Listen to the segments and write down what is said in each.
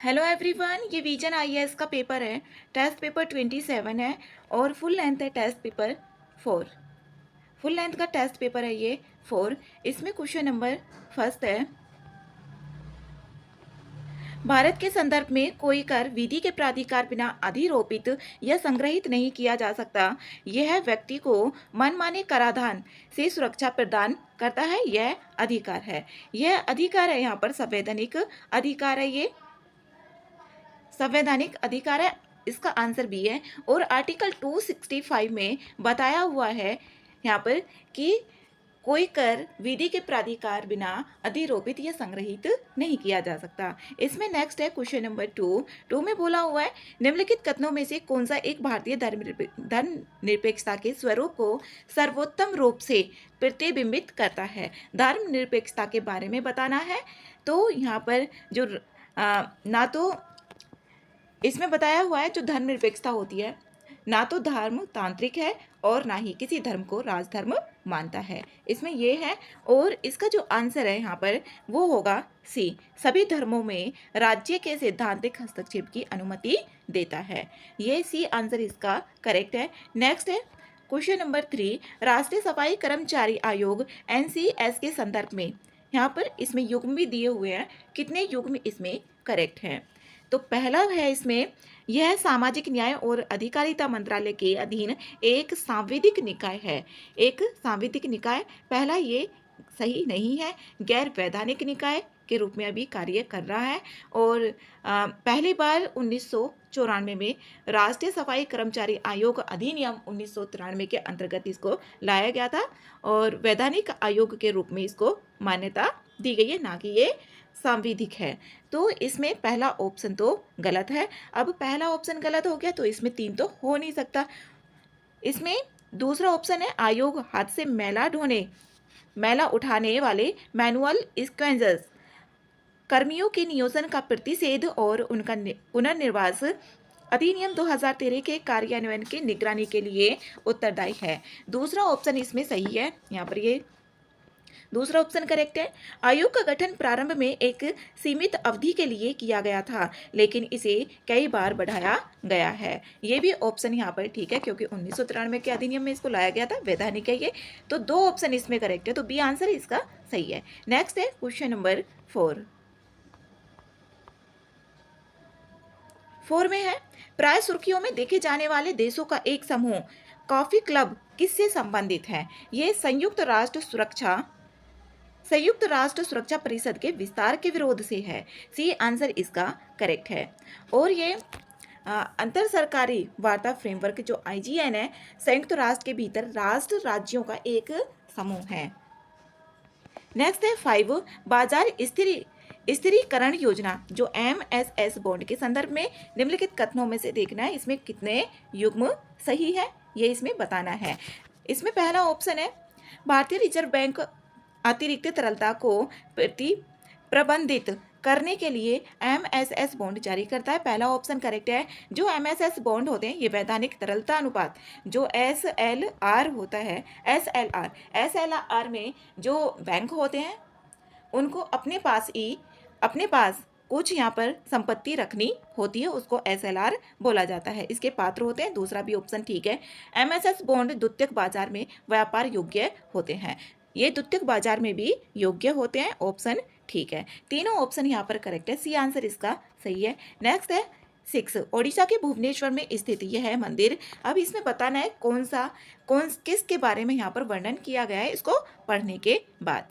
Hello everyone, ये vision IAS का paper है। टेस्ट पेपर 27 है और फुल लेंथ है टेस्ट पेपर 4। फुल लेंथ का टेस्ट पेपर है ये 4। इसमें क्वेश्चन नंबर फर्स्ट है, भारत के संदर्भ में कोई कर विधि के प्राधिकार बिना अधिरोपित या संग्रहित नहीं किया जा सकता। यह व्यक्ति को मनमाने कराधान से सुरक्षा प्रदान करता है। यह अधिकार है। यह अधिकार है, यहाँ पर संवैधानिक अधिकार है। ये संवैधानिक अधिकार है, इसका आंसर बी है। और आर्टिकल 265 में बताया हुआ है यहाँ पर कि कोई कर विधि के प्राधिकार बिना अधिरोपित या संग्रहित नहीं किया जा सकता। इसमें नेक्स्ट है क्वेश्चन नंबर 2 में बोला हुआ है, निम्नलिखित कथनों में से कौन सा एक भारतीय धर्मनिरपेक्षता के स्वरूप को सर्वोत्तम रूप से प्रतिबिंबित करता है। धर्मनिरपेक्षता के बारे में बताना है। तो यहाँ पर जो ना तो इसमें बताया हुआ है जो धर्मनिरपेक्षता होती है, ना तो धर्म तांत्रिक है और ना ही किसी धर्म को राजधर्म मानता है। इसमें ये है। और इसका जो आंसर है यहाँ पर वो होगा सी, सभी धर्मों में राज्य के सैद्धांतिक हस्तक्षेप की अनुमति देता है। ये सी आंसर इसका करेक्ट है। नेक्स्ट है क्वेश्चन नंबर 3, राष्ट्रीय सफाई कर्मचारी आयोग एनसीएस के संदर्भ में, यहाँ पर इसमें युग्म भी दिए हुए हैं, कितने युग्म इसमें करेक्ट हैं। तो पहला है इसमें, यह सामाजिक न्याय और अधिकारिता मंत्रालय के अधीन एक सांविधिक निकाय है। एक सांविधिक निकाय, पहला ये सही नहीं है, गैर वैधानिक निकाय के रूप में अभी कार्य कर रहा है। और पहली बार 1994 में राष्ट्रीय सफाई कर्मचारी आयोग अधिनियम 1993 के अंतर्गत इसको लाया गया था और वैधानिक आयोग के रूप में इसको मान्यता दी गई है, ना कि ये सांविधिक है। तो इसमें पहला ऑप्शन तो गलत है। अब पहला ऑप्शन गलत हो गया तो इसमें 3 तो हो नहीं सकता। इसमें दूसरा ऑप्शन है, आयोग हाथ से मैला उठाने वाले मैनुअल स्क्वेंजर्स कर्मियों के नियोजन का प्रतिषेध और उनका पुनर्निर्वास अधिनियम 2013 के कार्यान्वयन की निगरानी के लिए उत्तरदायी है। दूसरा ऑप्शन इसमें सही है, यहाँ पर ये दूसरा ऑप्शन करेक्ट है। आयोग का गठन प्रारंभ में एक सीमित अवधि के लिए किया गया था, लेकिन इसे कई बार बढ़ाया गया है। ये भी ऑप्शन यहाँ पर ठीक है, क्योंकि 1993 के अधिनियम में इसको लाया गया था, वैधानिक है ये। तो 2 ऑप्शन इसमें करेक्ट है, तो बी आंसर इसका सही है। नेक्स्ट है क्वेश्चन नंबर 4 में है, प्राय सुर्खियों में देखे जाने वाले देशों का एक समूह कॉफी क्लब किससे संबंधित है। ये संयुक्त राष्ट्र सुरक्षा परिषद के विस्तार के विरोध से है। सी आंसर इसका करेक्ट है। और ये अंतर सरकारी वार्ता फ्रेमवर्क जो आईजीएन है, संयुक्त राष्ट्र के भीतर राष्ट्र राज्यों का एक समूह है। नेक्स्ट है 5, बाजार स्थिरीकरण योजना जो एमएसएस बॉन्ड के संदर्भ में निम्नलिखित कथनों में से देखना है, इसमें कितने युग्म सही है ये इसमें बताना है। इसमें पहला ऑप्शन है, भारतीय रिजर्व बैंक अतिरिक्त तरलता को प्रबंधित करने के लिए एमएसएस बॉन्ड जारी करता है। पहला ऑप्शन करेक्ट है। जो एमएसएस बॉन्ड होते हैं ये वैधानिक तरलता अनुपात जो एसएलआर होता है, एसएलआर में जो बैंक होते हैं उनको अपने पास कुछ यहाँ पर संपत्ति रखनी होती है, उसको एसएलआर बोला जाता है, इसके पात्र होते हैं। दूसरा भी ऑप्शन ठीक है। एमएसएस बॉन्ड द्वितीयक बाजार में व्यापार योग्य होते हैं, ये द्वितीयक बाजार में भी योग्य होते हैं, ऑप्शन ठीक है। तीनों ऑप्शन यहाँ पर करेक्ट है, सी आंसर इसका सही है। नेक्स्ट है 6, ओडिशा के भुवनेश्वर में स्थित यह है मंदिर। अब इसमें बताना है किसके बारे में यहाँ पर वर्णन किया गया है, इसको पढ़ने के बाद।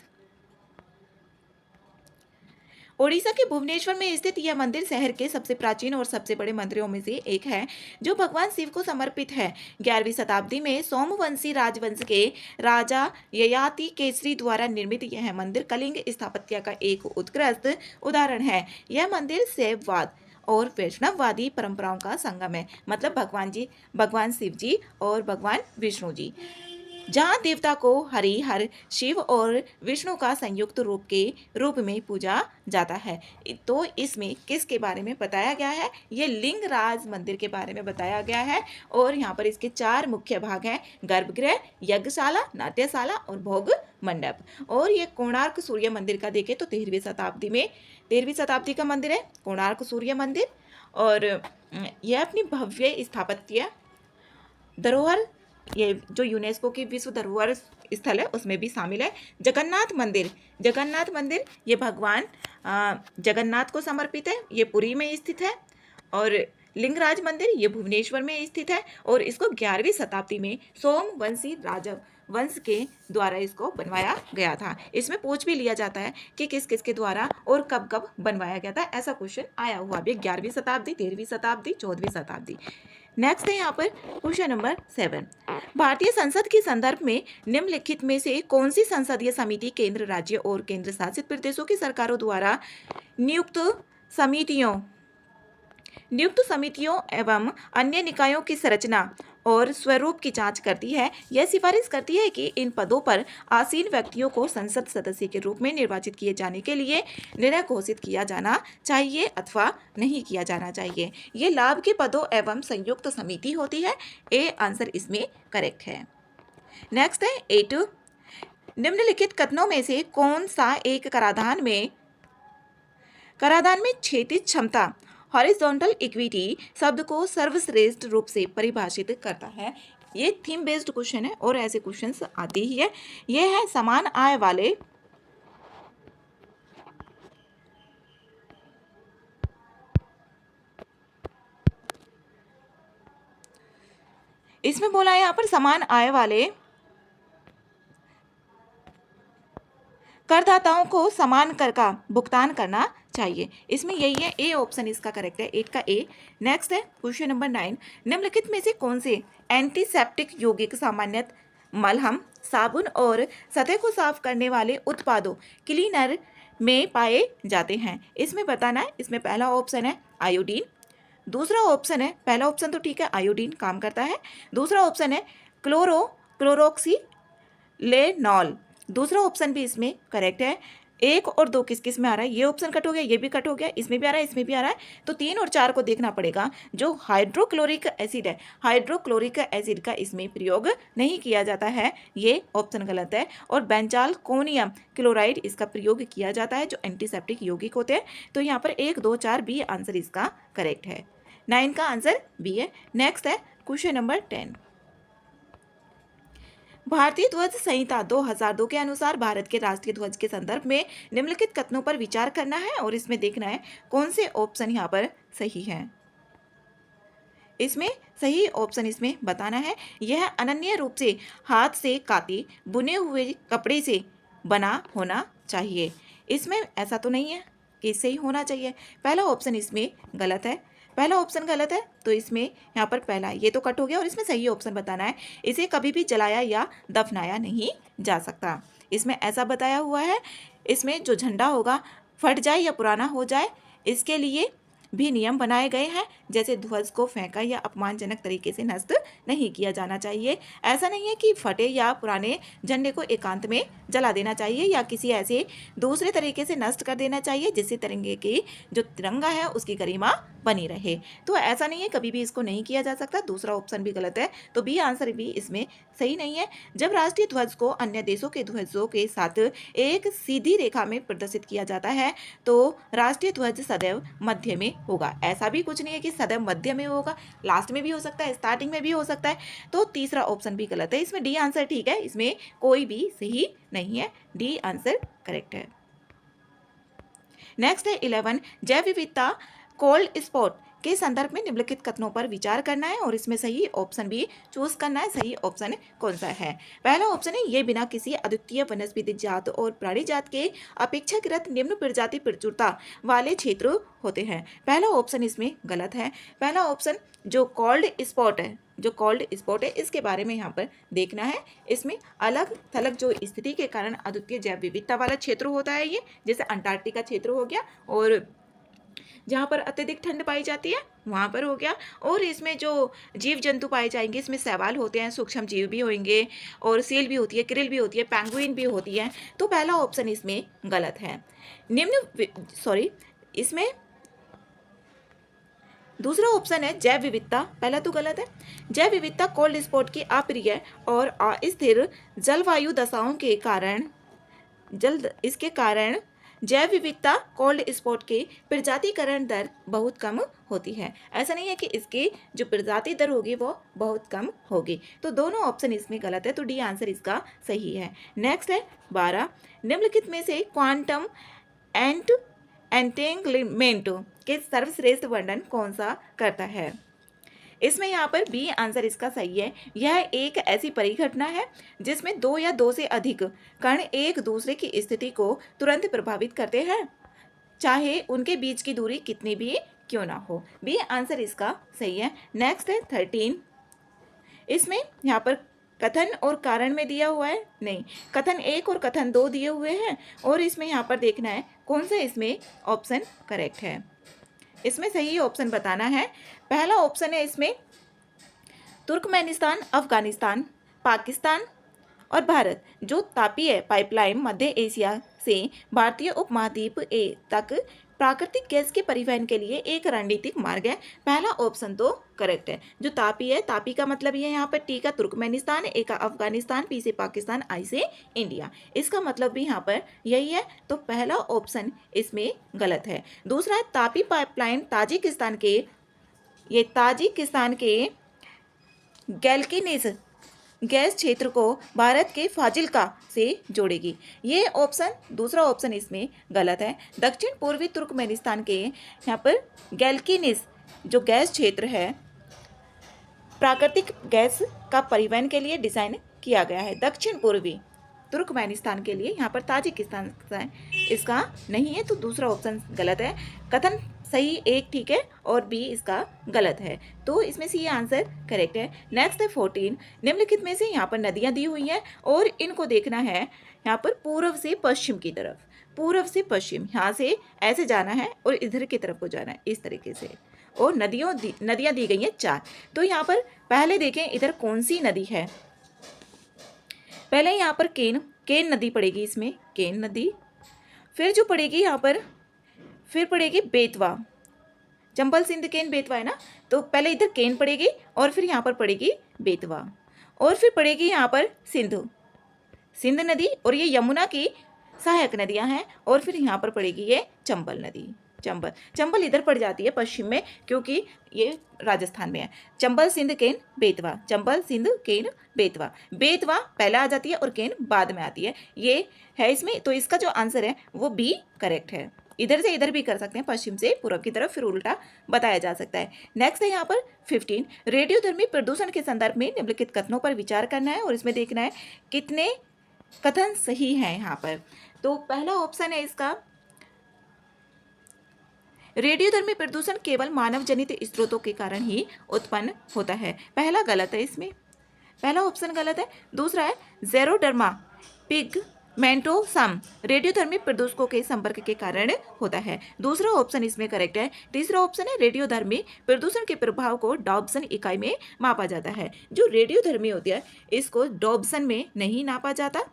ओडिशा के भुवनेश्वर में स्थित यह मंदिर शहर के सबसे प्राचीन और सबसे बड़े मंदिरों में से एक है, जो भगवान शिव को समर्पित है। 11वीं शताब्दी में सोमवंशी राजवंश के राजा ययाति केसरी द्वारा निर्मित यह मंदिर कलिंग स्थापत्य का एक उत्कृष्ट उदाहरण है। यह मंदिर शैववाद और वैष्णववादी परंपराओं का संगम है, मतलब भगवान शिव जी और भगवान विष्णु जी, जहाँ देवता को हर शिव और विष्णु का संयुक्त रूप में पूजा जाता है। तो इसमें किसके बारे में बताया गया है, ये लिंगराज मंदिर के बारे में बताया गया है। और यहाँ पर इसके 4 मुख्य भाग हैं, गर्भगृह, यज्ञशाला, नाट्यशाला और भोग मंडप। और ये कोणार्क सूर्य मंदिर का देखें तो 13वीं शताब्दी में 13वीं शताब्दी का मंदिर है कोणार्क सूर्य मंदिर। और यह अपनी भव्य स्थापत्य धरोहर, ये जो यूनेस्को की विश्व धरोहर स्थल है उसमें भी शामिल है। जगन्नाथ मंदिर, जगन्नाथ मंदिर ये भगवान जगन्नाथ को समर्पित है, ये पुरी में स्थित है। और लिंगराज मंदिर ये भुवनेश्वर में स्थित है और इसको 11वीं शताब्दी में सोमवंशी राजव वंश के द्वारा इसको बनवाया गया था। इसमें पूछ भी लिया जाता है कि किस किस के द्वारा और कब कब बनवाया गया था, ऐसा क्वेश्चन आया हुआ भी। 11वीं शताब्दी, 13वीं शताब्दी, 14वीं शताब्दी। नेक्स्ट है यहाँ पर क्वेश्चन नंबर 7। भारतीय संसद के संदर्भ में निम्नलिखित में से कौन सी संसदीय समिति केंद्र, राज्य और केंद्र शासित प्रदेशों की सरकारों द्वारा नियुक्त समितियों एवं अन्य निकायों की संरचना और स्वरूप की जांच करती है? यह सिफारिश करती है कि इन पदों पर आसीन व्यक्तियों को संसद सदस्य के रूप में निर्वाचित किए जाने के लिए निर्णय घोषित किया जाना चाहिए अथवा नहीं किया जाना चाहिए। ये लाभ के पदों एवं संयुक्त समिति होती है। ए आंसर इसमें करेक्ट है। नेक्स्ट है 8। निम्नलिखित कथनों में से कौन सा एक कराधान में क्षैतिज क्षमता हॉरिजॉन्टल इक्विटी शब्द को सर्वश्रेष्ठ रूप से परिभाषित करता है? ये थीम बेस्ड क्वेश्चन है और ऐसे क्वेश्चंस आते ही है। ये है समान आय वाले इसमें बोला है यहाँ पर समान आय वाले करदाताओं को समान कर का भुगतान करना चाहिए। इसमें यही है, ए ऑप्शन इसका करेक्ट है, 8 का ए। नेक्स्ट है क्वेश्चन नंबर 9। निम्नलिखित में से कौन से एंटीसेप्टिक यौगिक सामान्यतः मलहम, साबुन और सतह को साफ करने वाले उत्पादों क्लीनर में पाए जाते हैं? इसमें बताना है। इसमें पहला ऑप्शन है आयोडीन, दूसरा ऑप्शन है, पहला ऑप्शन तो ठीक है आयोडीन काम करता है, दूसरा ऑप्शन है क्लोरोक्सीलेनॉल, दूसरा ऑप्शन भी इसमें करेक्ट है। 1 और 2 किस किस में आ रहा है? ये ऑप्शन कट हो गया, ये भी कट हो गया, इसमें भी आ रहा है, इसमें भी आ रहा है। तो 3 और 4 को देखना पड़ेगा। जो हाइड्रोक्लोरिक एसिड है, हाइड्रोक्लोरिक एसिड का इसमें प्रयोग नहीं किया जाता है, ये ऑप्शन गलत है। और बेंजालकोनियम क्लोराइड इसका प्रयोग किया जाता है, जो एंटीसेप्टिक यौगिक होते हैं। तो यहाँ पर 1, 2, 4 बी आंसर इसका करेक्ट है। 9 का आंसर बी है। नेक्स्ट है क्वेश्चन नंबर 10। भारतीय ध्वज संहिता 2002 के अनुसार भारत के राष्ट्रीय ध्वज के संदर्भ में निम्नलिखित कथनों पर विचार करना है और इसमें देखना है कौन से ऑप्शन यहाँ पर सही है। इसमें सही ऑप्शन इसमें बताना है। यह अनन्य रूप से हाथ से काते बुने हुए कपड़े से बना होना चाहिए। इसमें ऐसा तो नहीं है कि सही होना चाहिए। पहला ऑप्शन इसमें गलत है, पहला ऑप्शन गलत है। तो इसमें यहाँ पर पहला ये तो कट हो गया और इसमें सही ऑप्शन बताना है। इसे कभी भी जलाया या दफनाया नहीं जा सकता। इसमें ऐसा बताया हुआ है, इसमें जो झंडा होगा फट जाए या पुराना हो जाए, इसके लिए भी नियम बनाए गए हैं। जैसे ध्वज को फेंका या अपमानजनक तरीके से नष्ट नहीं किया जाना चाहिए। ऐसा नहीं है कि फटे या पुराने झंडे को एकांत में जला देना चाहिए या किसी ऐसे दूसरे तरीके से नष्ट कर देना चाहिए जिससे तिरंगे की जो तिरंगा है उसकी गरिमा बनी रहे। तो ऐसा नहीं है, कभी भी इसको नहीं किया जा सकता। दूसरा ऑप्शन भी गलत है, तो बी आंसर भी इसमें सही नहीं है। जब राष्ट्रीय ध्वज को अन्य देशों के ध्वजों के साथ एक सीधी रेखा में प्रदर्शित किया जाता है तो राष्ट्रीय ध्वज सदैव मध्य में होगा। ऐसा भी कुछ नहीं है कि सदैव मध्य में होगा, लास्ट में भी हो सकता है, स्टार्टिंग में भी हो सकता है। तो तीसरा ऑप्शन भी गलत है। इसमें डी आंसर ठीक है, इसमें कोई भी सही नहीं है। डी आंसर करेक्ट है। नेक्स्ट है 11। जैव विविधता कोल्ड स्पॉट के संदर्भ में निम्नलिखित कथनों पर विचार करना है और इसमें सही ऑप्शन भी चूज करना है। सही ऑप्शन कौन सा है? पहला ऑप्शन है ये बिना किसी अद्वितीय वनस्पति जात और प्राणी जात के अपेक्षाकृत निम्न प्रजाति प्रचुरता वाले क्षेत्र होते हैं। पहला ऑप्शन इसमें गलत है। पहला ऑप्शन जो कोल्ड स्पॉट है इसके बारे में यहाँ पर देखना है। इसमें अलग थलग जो स्थिति के कारण अद्वितीय जैव विविधता वाला क्षेत्र होता है, ये जैसे अंटार्कटिका क्षेत्र हो गया और जहाँ पर अत्यधिक ठंड पाई जाती है वहाँ पर हो गया। और इसमें जो जीव जंतु पाए जाएंगे, इसमें शैवाल होते हैं, सूक्ष्म जीव भी होंगे और सील भी होती है, क्रिल भी होती है, पेंगुइन भी होती है। तो पहला ऑप्शन इसमें गलत है। इसमें दूसरा ऑप्शन है जैव विविधता, पहला तो गलत है। जैव विविधता कोल्ड स्पॉट की अप्रिय और अस्थिर जलवायु दशाओं के कारण इसके कारण जैव विविधता कोल्ड स्पॉट के प्रजातिकरण दर बहुत कम होती है। ऐसा नहीं है कि इसकी जो प्रजाति दर होगी वो बहुत कम होगी। तो दोनों ऑप्शन इसमें गलत है, तो डी आंसर इसका सही है। नेक्स्ट है 12, निम्नलिखित में से क्वांटम एंटेंगलमेंट के सर्वश्रेष्ठ वर्णन कौन सा करता है? इसमें यहाँ पर बी आंसर इसका सही है। यह एक ऐसी परिघटना है जिसमें दो या दो से अधिक कण एक दूसरे की स्थिति को तुरंत प्रभावित करते हैं, चाहे उनके बीच की दूरी कितनी भी क्यों ना हो। बी आंसर इसका सही है। नेक्स्ट है 13, इसमें यहाँ पर कथन और कारण में दिया हुआ है, नहीं, कथन 1 और कथन 2 दिए हुए हैं, और इसमें यहाँ पर देखना है कौन सा इसमें ऑप्शन करेक्ट है। इसमें सही ऑप्शन बताना है। पहला ऑप्शन है इसमें तुर्कमेनिस्तान, अफगानिस्तान, पाकिस्तान और भारत जो तापीय पाइपलाइन मध्य एशिया से भारतीय उपमहाद्वीप ए तक प्राकृतिक गैस के परिवहन के लिए एक रणनीतिक मार्ग है। पहला ऑप्शन तो करेक्ट है। जो तापी है, तापी का मतलब ये यहाँ पर टी का तुर्कमेनिस्तान, ए का अफगानिस्तान, पी से पाकिस्तान, आई से इंडिया, इसका मतलब भी यहाँ पर यही है। तो पहला ऑप्शन इसमें गलत है। दूसरा है तापी पाइपलाइन ताजिकिस्तान के गैल्किनिस गैस क्षेत्र को भारत के फाजिल्का से जोड़ेगी। ये ऑप्शन, दूसरा ऑप्शन इसमें गलत है। दक्षिण पूर्वी तुर्कमेनिस्तान के यहाँ पर गैल्किनिस जो गैस क्षेत्र है प्राकृतिक गैस का परिवहन के लिए डिज़ाइन किया गया है। दक्षिण पूर्वी तुर्कमेनिस्तान के लिए यहाँ पर ताजिकिस्तान इसका नहीं है, तो दूसरा ऑप्शन गलत है। कथन सही एक ठीक है और बी इसका गलत है, तो इसमें सी आंसर करेक्ट है। नेक्स्ट है 14, निम्नलिखित में से यहाँ पर नदियाँ दी हुई हैं और इनको देखना है यहाँ पर पूर्व से पश्चिम की तरफ, पूर्व से पश्चिम, यहाँ से ऐसे जाना है और इधर की तरफ को जाना है इस तरीके से, और नदियाँ दी गई हैं 4। तो यहाँ पर पहले देखें इधर कौन सी नदी है। पहले यहाँ पर केन नदी पड़ेगी, इसमें केन नदी, फिर जो पड़ेगी यहाँ पर फिर पड़ेगी बेतवा, चंबल सिंध केन बेतवा है ना, तो पहले इधर केन पड़ेगी और फिर यहाँ पर पड़ेगी बेतवा, और फिर पड़ेगी यहाँ पर सिंध नदी, और ये यमुना की सहायक नदियाँ हैं, और फिर यहाँ पर पड़ेगी ये चंबल नदी। चंबल इधर पड़ जाती है पश्चिम में क्योंकि ये राजस्थान में है। चंबल सिंध केन बेतवा, चंबल सिंध केन बेतवा, बेतवा पहला आ जाती है और केन बाद में आती है, ये है इसमें। तो इसका जो आंसर है वो बी करेक्ट है। इधर से इधर भी कर सकते हैं, पश्चिम से पूर्व की तरफ, फिर उल्टा बताया जा सकता है। नेक्स्ट है यहाँ पर 15, रेडियोधर्मी प्रदूषण के संदर्भ में निम्नलिखित कथनों पर विचार करना है और इसमें देखना है कितने कथन सही हैं यहाँ पर। तो पहला ऑप्शन है इसका, रेडियोधर्मी प्रदूषण केवल मानव जनित स्रोतों के कारण ही उत्पन्न होता है, पहला गलत है, इसमें पहला ऑप्शन गलत है। दूसरा है जेरोडर्मा पिगमेंटोसम रेडियोधर्मी प्रदूषकों के संपर्क के कारण होता है, दूसरा ऑप्शन इसमें करेक्ट है। तीसरा ऑप्शन है रेडियोधर्मी प्रदूषण के प्रभाव को डॉब्सन इकाई में मापा जाता है। जो रेडियोधर्मी होती है इसको डॉब्सन में नहीं नापा जाता,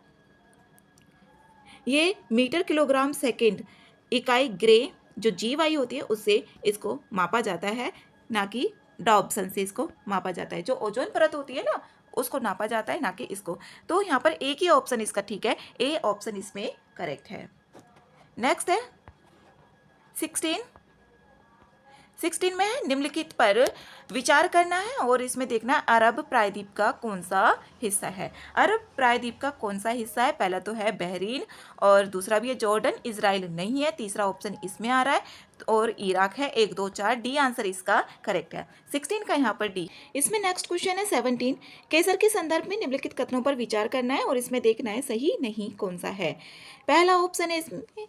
ये मीटर किलोग्राम सेकेंड इकाई ग्रे जो जीवाई होती है उससे इसको मापा जाता है, ना कि डॉब्सन से इसको मापा जाता है। जो ओजोन परत होती है ना उसको नापा जाता है, ना कि इसको। तो यहाँ पर एक ही ऑप्शन इसका ठीक है, ए ऑप्शन इसमें करेक्ट है। नेक्स्ट है 16 में है निम्नलिखित पर विचार करना है और इसमें देखना अरब प्रायद्वीप का कौन सा हिस्सा है। अरब प्रायद्वीप का कौन सा हिस्सा है, पहला तो है बहरीन और दूसरा भी है जॉर्डन, इजराइल नहीं है, तीसरा ऑप्शन इसमें आ रहा है, और इराक है। 1 2 4 डी आंसर इसका करेक्ट है। 16 का यहाँ पर डी। इसमें नेक्स्ट क्वेश्चन है 17, केसर के संदर्भ में निम्नलिखित कथनों पर विचार करना है और इसमें देखना है सही नहीं कौन सा है। पहला ऑप्शन है इसमें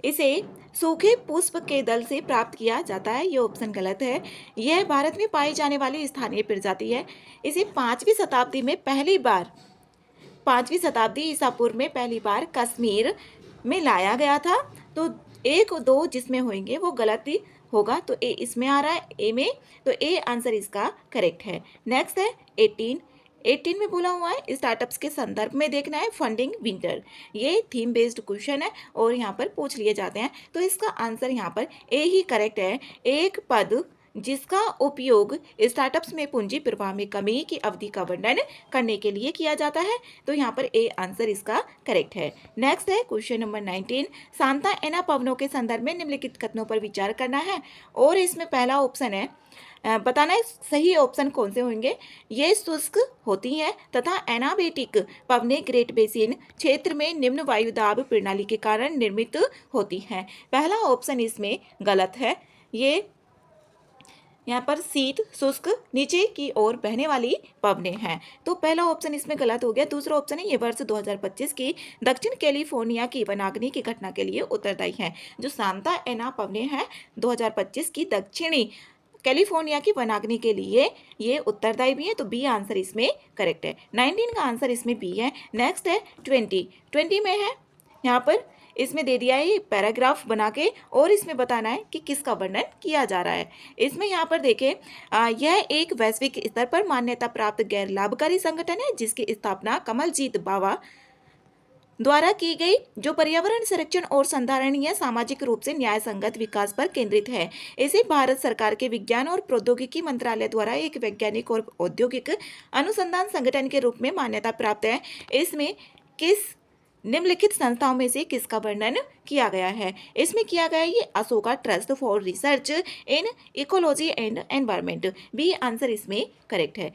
इसे सूखे पुष्प के दल से प्राप्त किया जाता है, ये ऑप्शन गलत है। यह भारत में पाई जाने वाली स्थानीय प्रजाति है। इसे 5वीं शताब्दी ईसा पूर्व में पहली बार कश्मीर में लाया गया था। तो 1 और 2 जिसमें होंगे वो गलत ही होगा, तो ए इसमें आ रहा है, ए में, तो ए आंसर इसका करेक्ट है। नेक्स्ट है 18 में बोला हुआ है स्टार्टअप्स के संदर्भ में देखना है फंडिंग विंटर, ये थीम बेस्ड क्वेश्चन है और यहाँ पर पूछ लिए जाते हैं, तो इसका आंसर यहाँ पर ए ही करेक्ट है। एक पद जिसका उपयोग स्टार्टअप्स में पूंजी प्रवाह में कमी की अवधि का वर्णन करने के लिए किया जाता है। तो यहाँ पर ए आंसर इसका करेक्ट है। नेक्स्ट है क्वेश्चन नंबर 19, सांता एना पवनों के संदर्भ में निम्नलिखित कथनों पर विचार करना है। और इसमें पहला ऑप्शन है, बताना है सही ऑप्शन कौन से होंगे। ये शुष्क होती हैं तथा एनाबेटिक पवनें ग्रेट बेसिन क्षेत्र में निम्न वायुदाब प्रणाली के कारण निर्मित होती हैं। पहला ऑप्शन इसमें गलत है। ये यहाँ पर शीत शुष्क नीचे की ओर बहने वाली पवनें हैं, तो पहला ऑप्शन इसमें गलत हो गया। दूसरा ऑप्शन है ये वर्ष 2025 की दक्षिण कैलिफोर्निया की वनाग्नि की घटना के लिए उत्तरदायी है। जो सांता एना पवनें हैं 2025 की दक्षिणी कैलिफोर्निया की वनाग्नि के लिए ये उत्तरदायी भी है, तो बी आंसर इसमें करेक्ट है। 19 का आंसर इसमें बी है। नेक्स्ट है 20 में है, यहाँ पर इसमें दे दिया है पैराग्राफ बना के और इसमें बताना है कि किसका वर्णन किया जा रहा है। इसमें यहाँ पर देखें, यह एक वैश्विक स्तर पर मान्यता प्राप्त गैर लाभकारी संगठन है जिसकी स्थापना कमलजीत बावा द्वारा की गई, जो पर्यावरण संरक्षण और संधारणीय सामाजिक रूप से न्याय संगत विकास पर केंद्रित है। इसे भारत सरकार के विज्ञान और प्रौद्योगिकी मंत्रालय द्वारा एक वैज्ञानिक और औद्योगिक अनुसंधान संगठन के रूप में मान्यता प्राप्त है। इसमें किस निम्नलिखित संस्थाओं में से किसका वर्णन किया गया है। इसमें किया गया ये Ashoka trust for research in ecology and environment, B answer इसमें करेक्ट है।